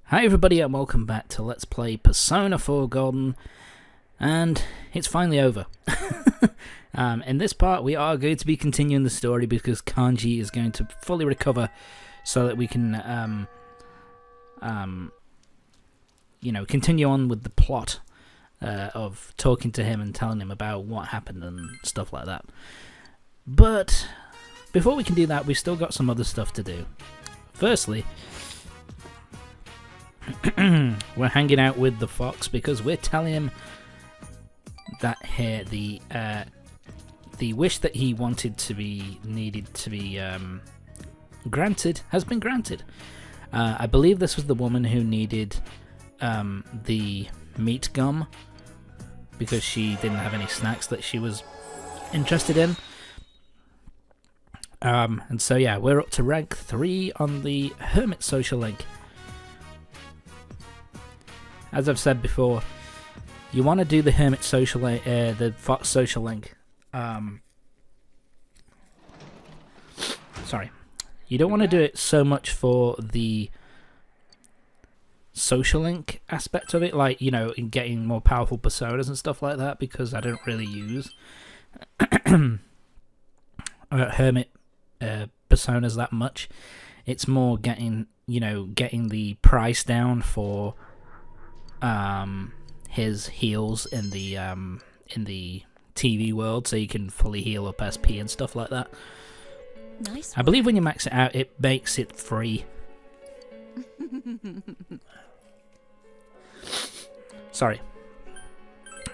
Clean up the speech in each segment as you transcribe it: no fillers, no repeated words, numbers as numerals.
Hi everybody and welcome back to Let's Play Persona 4 Golden, and it's finally over. In this part we are going to be continuing the story because Kanji is going to fully recover so that we can continue on with the plot of talking to him and telling him about what happened and stuff like that. But before we can do that, we've still got some other stuff to do. Firstly, we're hanging out with the fox because we're telling him that here the wish that he needed to be granted has been granted. I believe this was the woman who needed the meat gum because she didn't have any snacks that she was interested in. And so yeah, we're up to rank 3 on the Hermit social link. As I've said before, you want to do the Hermit social link, the Fox social link. Sorry, you don't want to do it so much for the social link aspect of it, like in getting more powerful personas and stuff like that, because I don't really use Hermit personas that much. It's more getting the price down for his heals in the TV world, so you can fully heal up SP and stuff like that. Nice. I believe when you max it out, it makes it free. Sorry.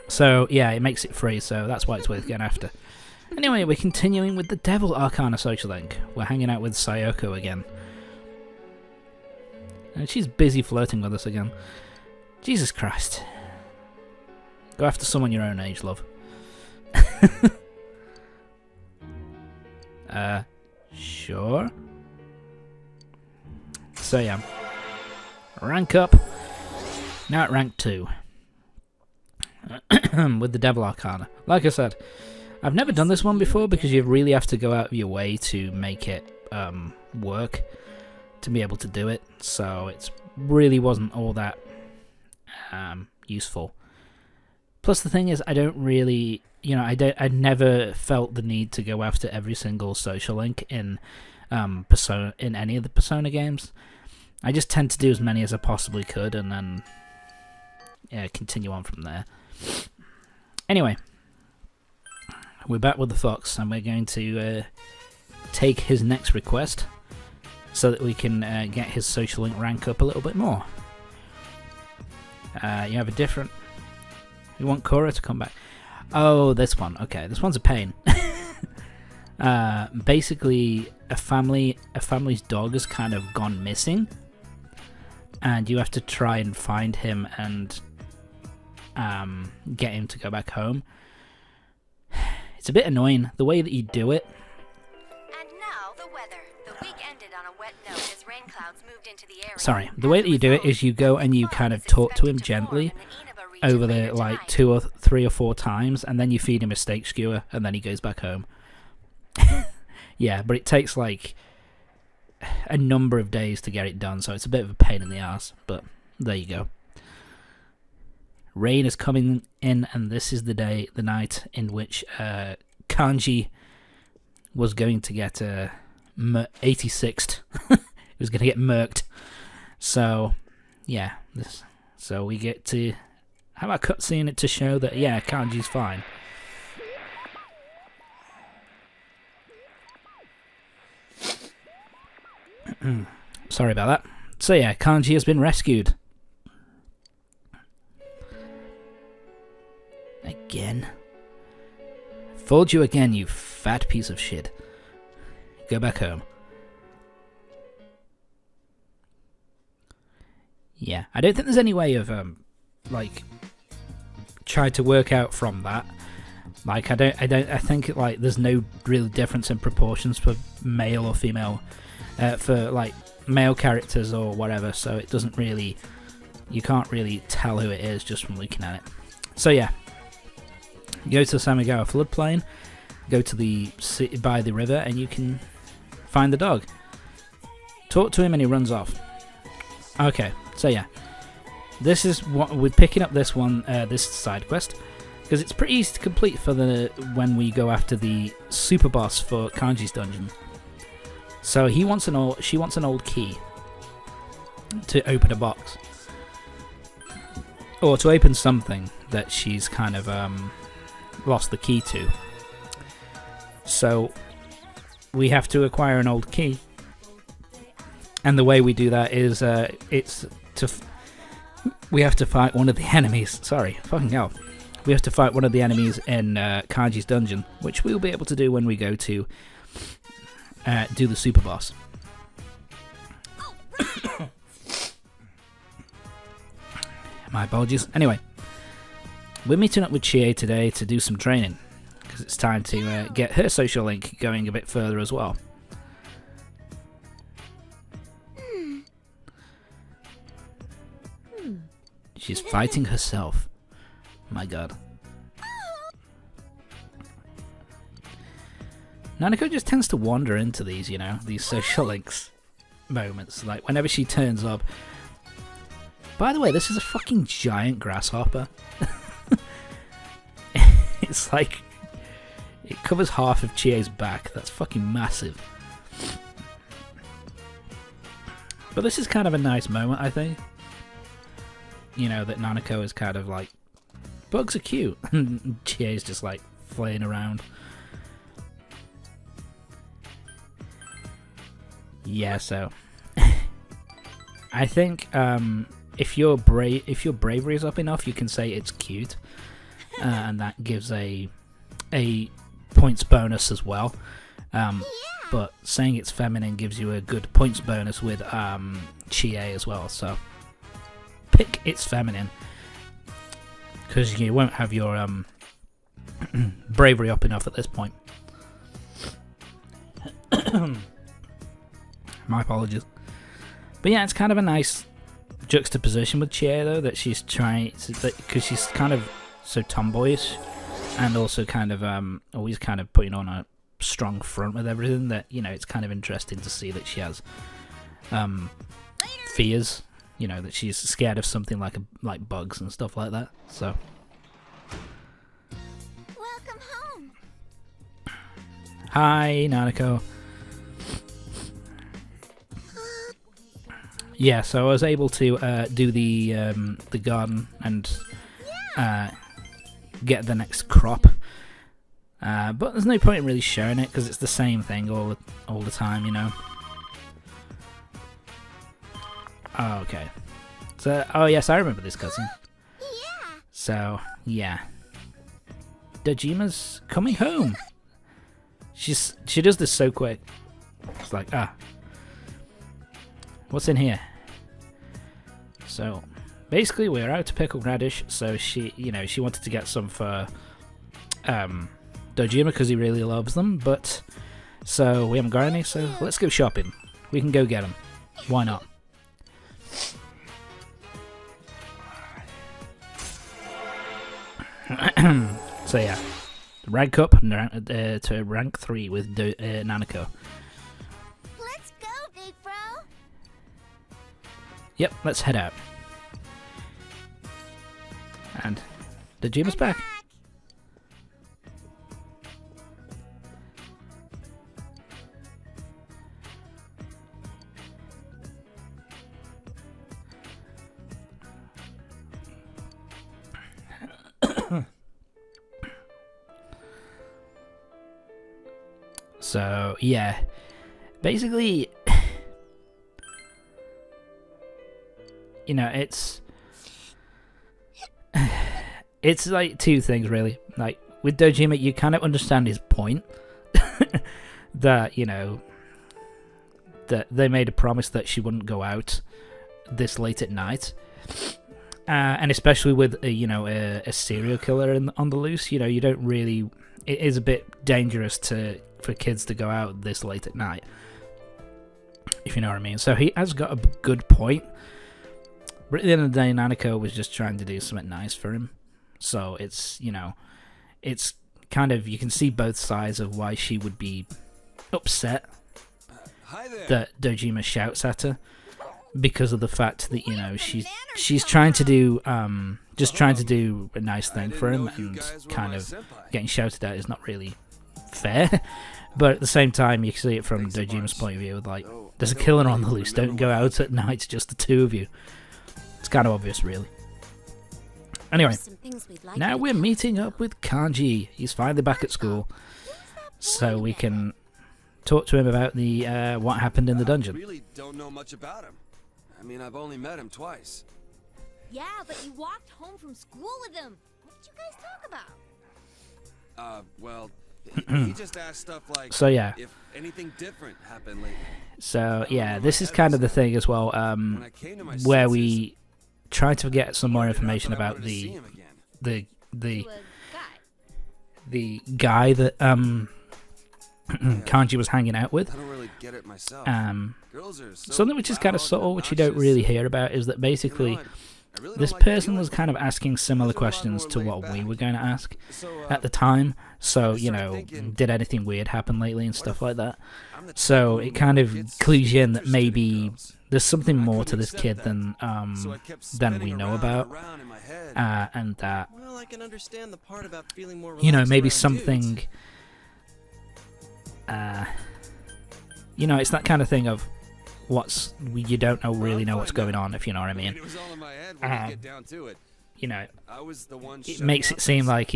So yeah, it makes it free, so that's why it's worth getting after. Anyway, we're continuing with the Devil Arcana social link. We're hanging out with Sayoko again. And she's busy flirting with us again. Jesus Christ. Go after someone your own age, love. Sure. So yeah. Rank up. Now at rank 2. With the Devil Arcana. Like I said, I've never done this one before because you really have to go out of your way to make it work to be able to do it. So it really wasn't all that useful. Plus the thing is, I don't really, I never felt the need to go after every single social link in Persona, in any of the Persona games. I just tend to do as many as I possibly could and then continue on from there. Anyway, we're back with the fox and we're going to take his next request so that we can get his social link rank up a little bit more. You have a different... You want Cora to come back. Oh, this one. Okay, this one's a pain. Basically, a family's dog has kind of gone missing, and you have to try and find him and get him to go back home. It's a bit annoying the way that you do it. And now the weather. The week ended on a wet note as rain clouds moved into the area. Sorry, the way that you do it is you go and you kind of talk to him gently over the like 2 or 3 or 4 times, and then you feed him a steak skewer, and then he goes back home. Yeah, but it takes like a number of days to get it done, so it's a bit of a pain in the ass. But there you go. Rain is coming in, and this is the night in which Kanji was going to get 86th. He was going to get murked. So, yeah. So we get to have a cutscene to show that, yeah, Kanji's fine. Sorry about that. So yeah, Kanji has been rescued. Again? Fooled you again, you fat piece of shit. Go back home. Yeah, I don't think there's any way of, try to work out from that. Like, I think, like, there's no real difference in proportions for male or female, for, like, male characters or whatever, so it doesn't really, you can't really tell who it is just from looking at it. So, yeah. Go to the Samigawa floodplain, go to the city by the river, and you can find the dog. Talk to him and he runs off. Okay, So yeah, this is what we're picking up. This one, this side quest, because it's pretty easy to complete for when we go after the super boss for Kanji's dungeon. So she wants an old key to open a box, or to open something that she's kind of lost the key to. So we have to acquire an old key, and the way we do that is we have to fight one of the enemies. Sorry, fucking hell. We have to fight one of the enemies in Kanji's dungeon, which we'll be able to do when we go to do the super boss. My apologies. Anyway, we're meeting up with Chie today to do some training, because it's time to get her social link going a bit further as well. She's fighting herself. My god. Nanako just tends to wander into these, these social links moments. Like, whenever she turns up. By the way, this is a fucking giant grasshopper. It's like, it covers half of Chie's back. That's fucking massive. But this is kind of a nice moment, I think. That Nanako is kind of like, bugs are cute. And Chie's just like flaying around. Yeah, so I think if your bravery is up enough, you can say it's cute, and that gives a points bonus as well. But saying it's feminine gives you a good points bonus with Chie as well. So pick it's feminine, because you won't have your bravery up enough at this point. My apologies. But yeah, it's kind of a nice juxtaposition with Chie, though, that she's trying to, because she's kind of so tomboyish, and also kind of always kind of putting on a strong front with everything, that it's kind of interesting to see that she has fears, that she's scared of something like bugs and stuff like that. So Welcome home. hi, Nanako. Yeah, so I was able to do the garden and get the next crop, but there's no point in really showing it, because it's the same thing all the time, Oh, okay. So, oh yes, I remember this cutscene. Yeah. So yeah, Dojima's coming home. She does this so quick. It's like, what's in here? So basically, we're out to pickle radish. So she wanted to get some for Dojima, because he really loves them. But so we haven't got any. So let's go shopping. We can go get them. Why not? So yeah, rank up to rank 3 with Nanako. Let's go, big bro. Yep, let's head out. And Dojima's back. So yeah, basically, it's like two things really. Like with Dojima, you kind of understand his point that that they made a promise that she wouldn't go out this late at night, and especially with a serial killer on the loose, you don't really. It is a bit dangerous for kids to go out this late at night, if you know what I mean. So he has got a good point. But at the end of the day, Nanako was just trying to do something nice for him. So it's it's kind of, you can see both sides of why she would be upset Hi there. that Dojima shouts at her. because of the fact that she's trying to do just trying to do a nice thing for him, and kind of getting shouted at is not really fair. But at the same time, you can see it from Dojima's point of view, like, there's a killer on the loose, don't go out at night, just the two of you. It's kind of obvious, really. Anyway, now we're meeting up with Kanji. He's finally back at school, so we can talk to him about the what happened in the dungeon. I really don't know much about him. I mean, I've only met him twice. Yeah, but you walked home from school with him. What did you guys talk about? Well, he just asked stuff like, so yeah, if anything different happened lately. So yeah, this is kind of the thing as well, where we try to get some more information about the guy that Kanji was hanging out with. I don't really get it myself. Something which is kind of subtle, which you don't really hear about, is that basically this person was kind of asking similar questions to what we were going to ask at the time. So, did anything weird happen lately and stuff like that? So it kind of clues you in that maybe there's something more to this kid than we know about, and that maybe something. It's that kind of thing of you don't really know what's going on, if you know what I mean. It makes it seem like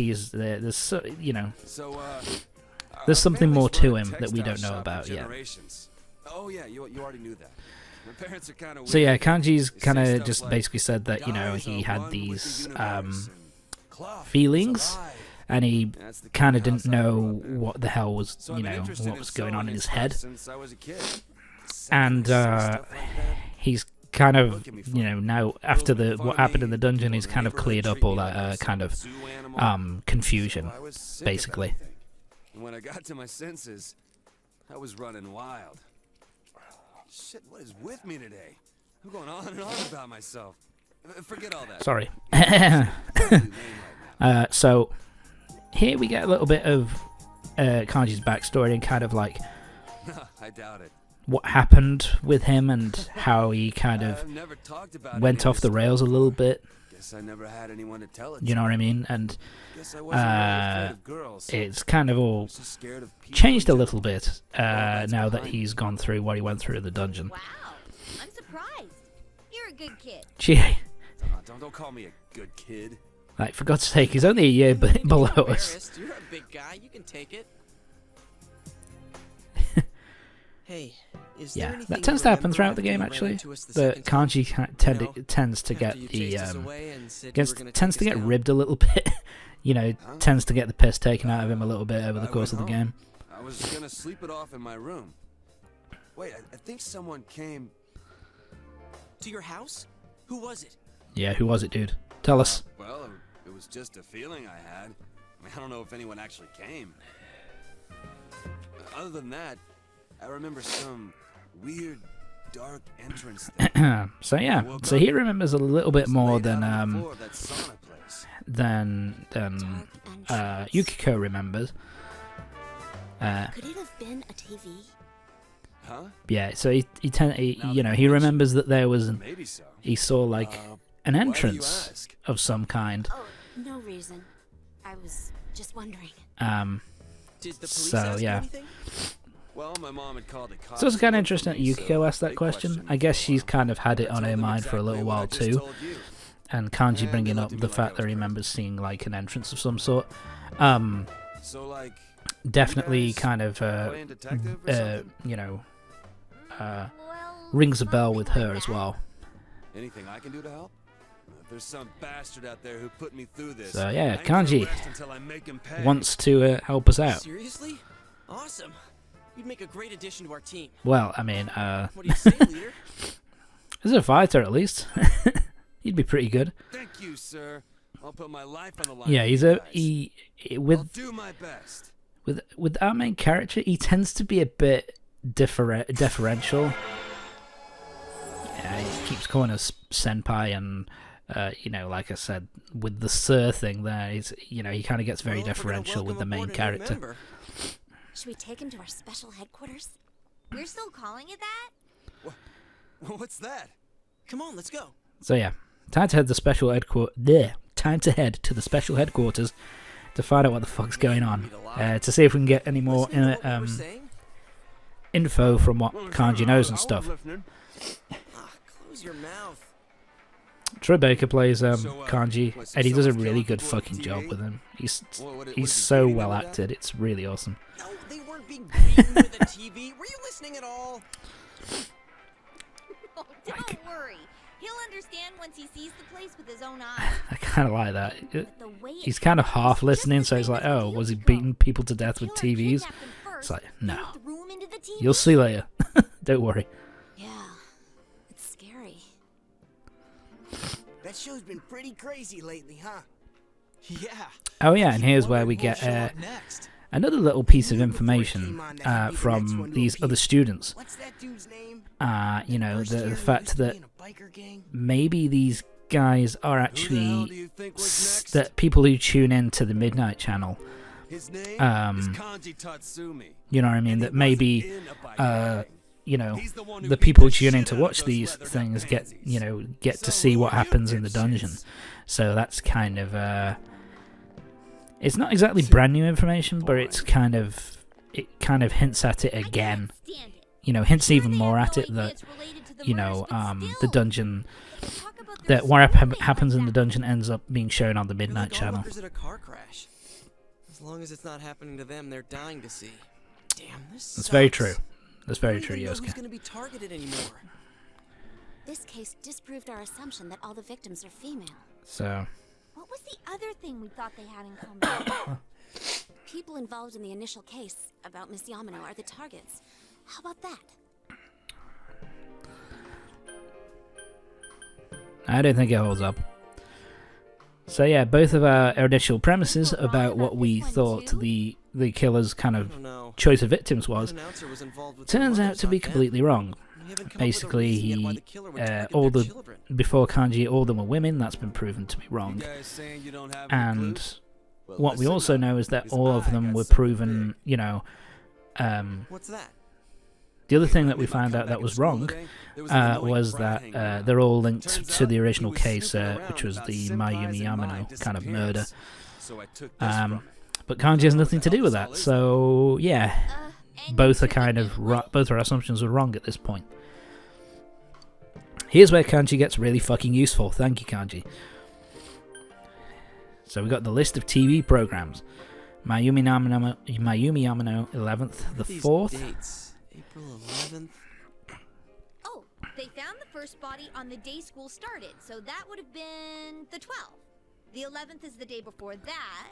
there's something more to him that we don't know about yet. Oh yeah, you already knew that. My parents are kind of. So yeah, Kanji's kind of just basically said that he had these feelings, and he kind of didn't know what the hell was what was going on in his head, and he's kind of now after what happened in the dungeon, he's kind of cleared up all that kind of confusion, basically. And when I got to my senses, I was running wild. Shit, what is with me today? I'm going on and on about myself. Forget all that. Sorry. So here we get a little bit of Kanji's backstory and kind of like I doubt it. What happened with him and how he kind of went off the rails a little bit. Guess I never had anyone to tell it. You know what I mean? And it's kind of all scared of changed a little bit now that he's gone through what he went through in the dungeon. Wow, I'm surprised. You're a good kid. Gee. Don't call me a good kid. Like, for God's sake, he's only a year below us. You're a big guy. You can take it. Hey, yeah, that tends to happen throughout the game, actually. But Kanji tends to get tends to get ribbed a little bit. Tends to get the piss taken out of him a little bit over the course of the game. I was gonna sleep it off in my room. Wait, I think someone came to your house. Who was it? Yeah, who was it, dude? Tell us. Well, it was just a feeling I had. I mean, I don't know if anyone actually came. Other than that, I remember some weird, dark entrance thing. So yeah, so he remembers a little bit more than Yukiko remembers. Could it have been a TV? Huh? Yeah, so he remembers that there was he saw like an entrance of some kind. Oh, no reason. I was just wondering. Did the police so yeah. Anything? Well, my mom had called the cops. So it's kind of interesting that Yukiko asked that question. I guess she's kind of had it on her mind for a little while too. And Kanji bringing up the fact that he remembers seeing like an entrance of some sort. Definitely kind of, rings a bell with her as well. Anything I can do to help? There's some bastard out there who put me through this. So yeah, Kanji wants to help us out. Seriously? Awesome. You'd make a great addition to our team. Well, I mean, what do you say, leader? As a fighter, at least, he'd be pretty good. Thank you, sir. I'll put my life on the line. Yeah, I'll do my best. With our main character, he tends to be a bit deferential. Yeah, he keeps calling us senpai, and like I said, with the sir thing there, he kind of gets very deferential with the main character. Remember. Should we take him to our special headquarters? We're still calling it that? What's that? Come on, let's go. So yeah, time to head to the special headquarters to find out what the fuck's going on. To see if we can get any more info from what Kanji knows and stuff. Close your mouth. Troy Baker plays Kanji, and he does a really good fucking job with him. He's so well acted. It's really awesome. No, they weren't being beaten with a TV. Were you listening at all? Oh, don't worry. He'll understand once he sees the place with his own eyes. I kind of like that. But the way He's kind of half listening, so he's like, "Oh, was he beating people to death with TVs?" It's like, no. You'll see later. Don't worry. Yeah, it's scary. That show's been pretty crazy lately, huh? Yeah. Oh yeah, and here's where we get another little piece of information from these other students. What's that dude's name? You know, the fact that maybe these guys are actually that people who tune in to the Midnight Channel. His name is Kanji Tatsumi. You know what I mean? That maybe, you know, the people who tune in to watch these things get to see what happens in the dungeon. So that's kind of, it's not exactly brand new information, but it kind of hints at it again. You know, hints even more at it that, you know, the dungeon, that what happens in the dungeon ends up being shown on the Midnight Channel. Is it a car crash? As long as it's not happening to them, they're dying to see. Damn, this That's very sucks. true. That's very true, I don't even know who's Yosuke. going to be targeted anymore. This case disproved our assumption that all the victims are female. So, What was the other thing we thought they had in common? People involved in the initial case about Miss Yamano are the targets. How about that? I don't think it holds up. So yeah, both of our initial premises about what we thought the killer's kind I of don't know. choice of victims was, That announcer was involved with turns the out to be murders, not completely wrong. them. We haven't come up with a Basically, reason yet why the killer would target all their the children. before Kanji, all of them were women. That's been proven to be You wrong. guys saying you don't have any And clues? Well, what we listen also up, know is that because all of I them got were something proven. big. You know, What's that? the other thing that we If I found come out back that into was school wrong today, there was an annoying was brat that hanging around. they're all linked Turns to the out original he was case, snooping around which was about the senpais Mayumi and my Yamano kind of murder. disappearance. So I took this from But Kanji has nothing to do with that. So yeah, both are kind of both our assumptions were wrong at this point. Here's where Kanji gets really fucking useful. Thank you, Kanji. So we got the list of TV programs. Mayumi Yamano 11th, the These 4th. dates. April 11th. Oh, they found the first body on the day school started, so that would have been the 12th. The 11th is the day before that.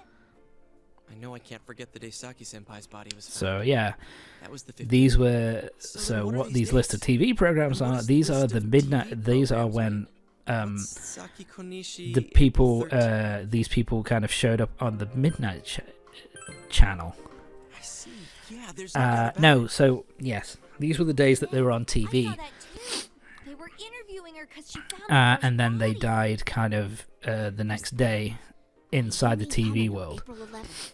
I know I can't forget the day Saki-senpai's body was found. So yeah, That was the 15th. these were So what are what these these list of dates? TV programs And what are. is These the are list the of midnight. TV These are programs when Saki Konishi, the April people 13th. these people kind of showed up on the Midnight Channel. I see. Yeah, there's nothing about No, it. so yes, these were the days that they were on I TV, saw that too. They were interviewing her because she found the first and then they body. died kind of the next day inside the TV Yamano, world. April 11th.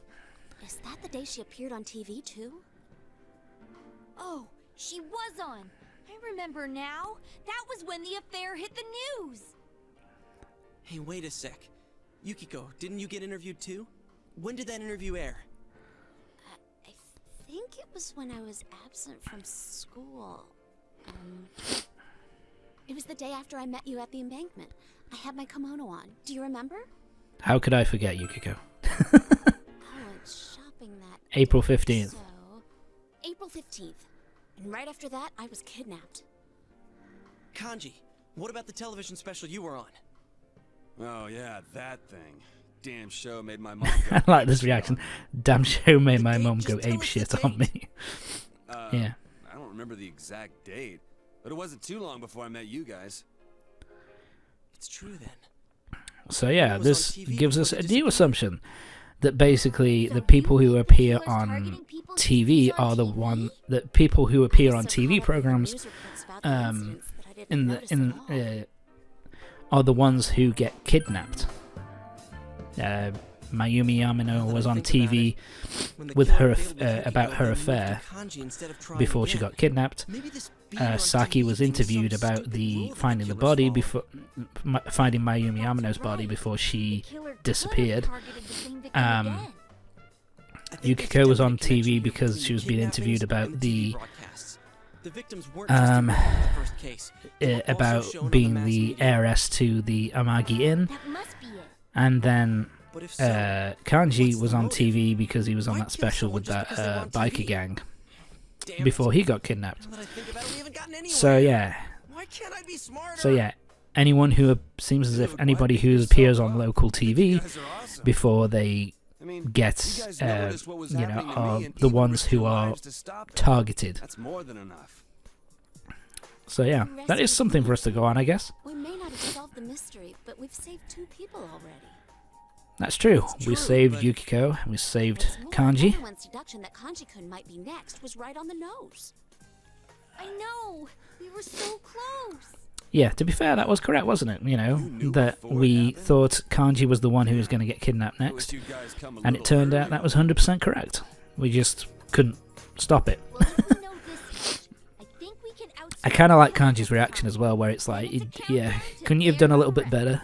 Is that the day she appeared on TV too? Oh, she was on. I remember now. That was when the affair hit the news. Hey, wait a sec. Yukiko, didn't you get interviewed too? When did that interview air? I think it was when I was absent from school. It was the day after I met you at the embankment. I had my kimono on. Do you remember? How could I forget, Yukiko? I went shopping that April day, 15th. So, April 15th. And right after that, I was kidnapped. Kanji, what about the television special you were on? Oh yeah, that thing. Damn show made my mom go I like this apeshit reaction. on me. Damn show made my date? mom Just go tell ape us shit the on me. Yeah. I don't remember the exact date, but it wasn't too long before I met you guys. It's true then. So yeah, was on this TV gives us before a they new disappeared. assumption that basically So the people you who think the appear killer's on targeting people's TV TVs on are the TV? one that people who appear on So TV caught up in the programs news reports about the incidents that I didn't in notice the at all. are the ones who get kidnapped. Mayumi Yamano Now that was I on think about TV When the with killer her failed with Yukiko, about her they moved to affair Kanji instead of trying before she again. got kidnapped. Maybe this Saki was interviewed about the finding the body before finding Mayumi Amano's body before she disappeared. Yukiko was on TV because she was being interviewed about the about being the heiress to the Amagi Inn, and then Kanji was on TV because he was on that special with that biker gang before he got kidnapped. So yeah, anyone who seems as if anybody who appears on local TV before they get are the ones who are targeted. That's more than enough. So yeah, that is something for us to go on, I guess. We may not have solved the mystery, but we've saved 2 people already. That's true. We saved Yukiko, we saved Kanji. Everyone's deduction that Kanji-kun might be next was right on the nose. I know. We were so close. Yeah, to be fair, that was correct, wasn't it? You know, that we thought Kanji was the one who was going to get kidnapped next, and it turned out that was 100% correct. We just couldn't stop it. Well, if we know this much, I think we can I kind of like Kanji's reaction as well, where it's like, yeah, couldn't you have done a little bit better?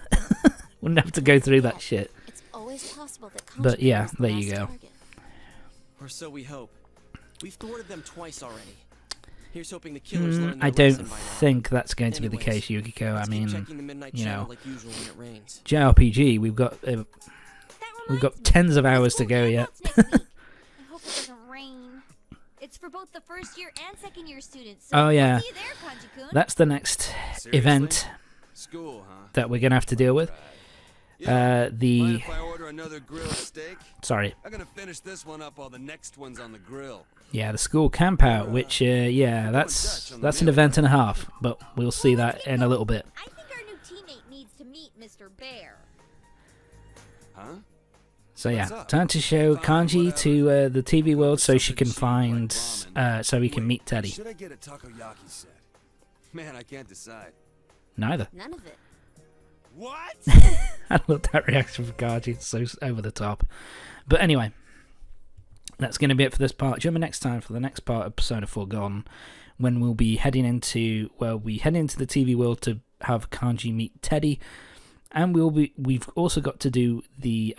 Wouldn't have to go through that shit. It's always possible that Kanji But yeah, was the there you last go. target. Or so we hope. We've thwarted them twice already. Here's hoping the killers learn their I don't lesson by now. think that's going to be the Anyways, case, Yukiko. I let's keep mean, checking the midnight you channel know, like usual when it rains. JRPG, we've got tens of hours to go yet. I hope it doesn't rain. It's for both the first year and second year students. So Oh yeah, we'll see you there, Kanji-kun. that's the next Seriously? event School, huh? that we're gonna have to deal with. Mind The if I order another grilled steak? sorry, I'm gonna finish this one up while the next one's on the grill. yeah, the school camp out, which yeah, that's an event and a half, but we'll see that in a little bit. I think our new teammate needs to meet Mr. Bear. Huh? So yeah, What's up? time to show Kanji to the TV world so she can find, so he can meet Teddy. Should I get a takoyaki set? Man, I can't decide. Neither. None of it. What? I love that reaction from Kanji. It's so over the top. But anyway, that's going to be it for this part. Join me next time for the next part of Persona 4 Golden, when we'll be heading into the TV world to have Kanji meet Teddy, and we've also got to do the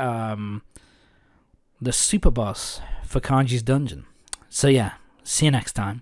super boss for Kanji's dungeon. So yeah, see you next time.